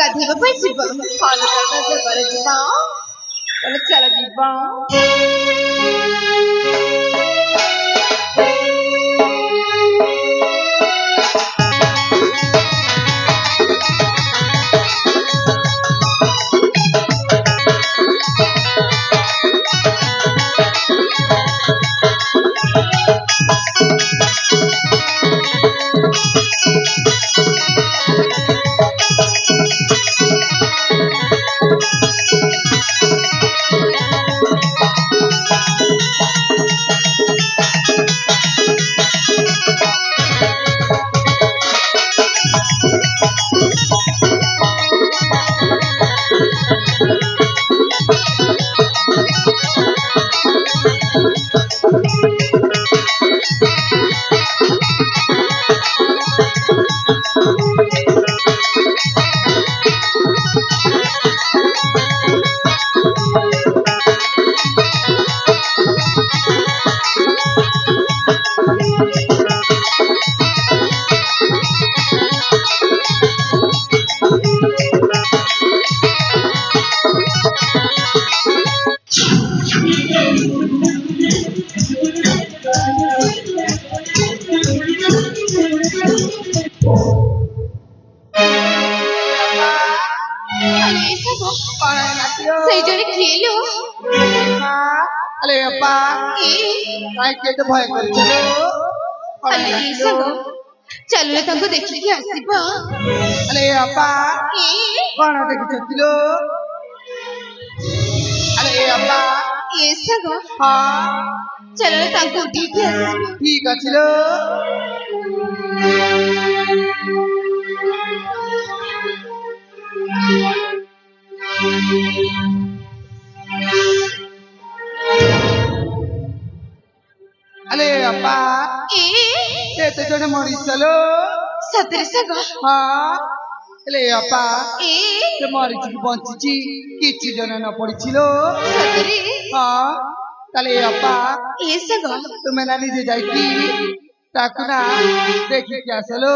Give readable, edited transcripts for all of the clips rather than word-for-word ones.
Gathevo poi si fa la casa para di ba para cara di ba Saya jadi kilo. अरे अप्पा काय केते भय करछलो अरे सब चलो रे तंको देखि के आसीबा अरे अप्पा कोन देखिछतिलो अरे अप्पा ये सब हां चलो रे तंको उठी के आसीबा ठीक अछिलो अरे अप्पा ते जने मरिसलो सतरे सग हां अरे अप्पा ते मरिछि बंचिछि किछि जने न पडिछिलो सतरे हां ताले अप्पा ए सग तुमे ना निजे जाइकी ताकुना देखि के आसलो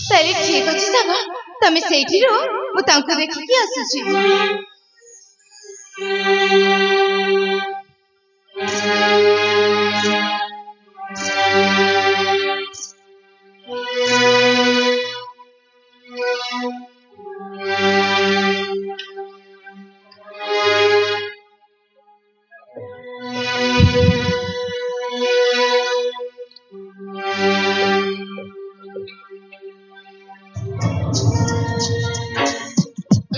ताले ठीक अछि सग तमे सेठी रो मु तांको देखि के आसुछि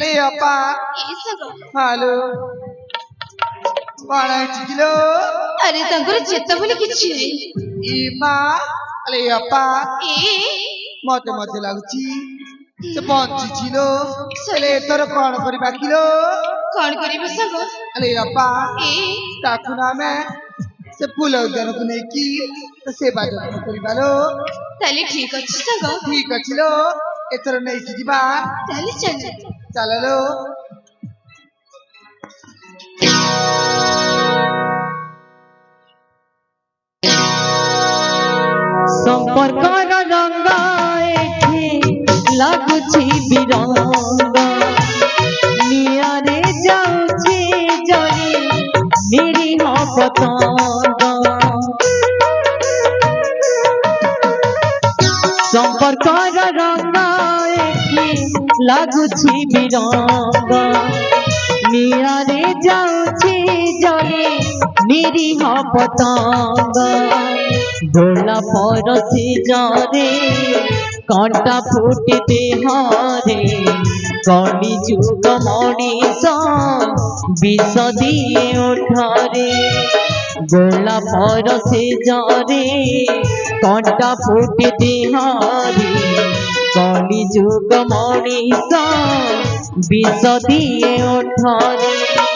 अरे अप्पा हेलो कोन चिकिलो अरे तंकुर चेता बोली किछि ई मां अरे अप्पा मते मते लागुची से बंची छिलो अरे तोर कोन करिबा किलो कोन करिबा सब अरे अप्पा ताकुना में से फूल उद्यान को नहीं की तो सेवा जतन करिबालो ताले ठीक अछि सग ठीक अछिलो एतर नहीं की दिबा ताले चल चललो संपर्कर रंग एठी लागुछि बिरंग नियारे जाउछि जरी निरीह पतंग संपर्कर रंग एठी लागुछि बिरंग नियारे जाउछि जरी निरीह पतंग डोला परसी जारे कांटा फूट देहारे कली जुग मणिष विष दिए उठारे डोला परसी जारे कांटा फूट देहारे कली जुग मणिष विष दिए उठारे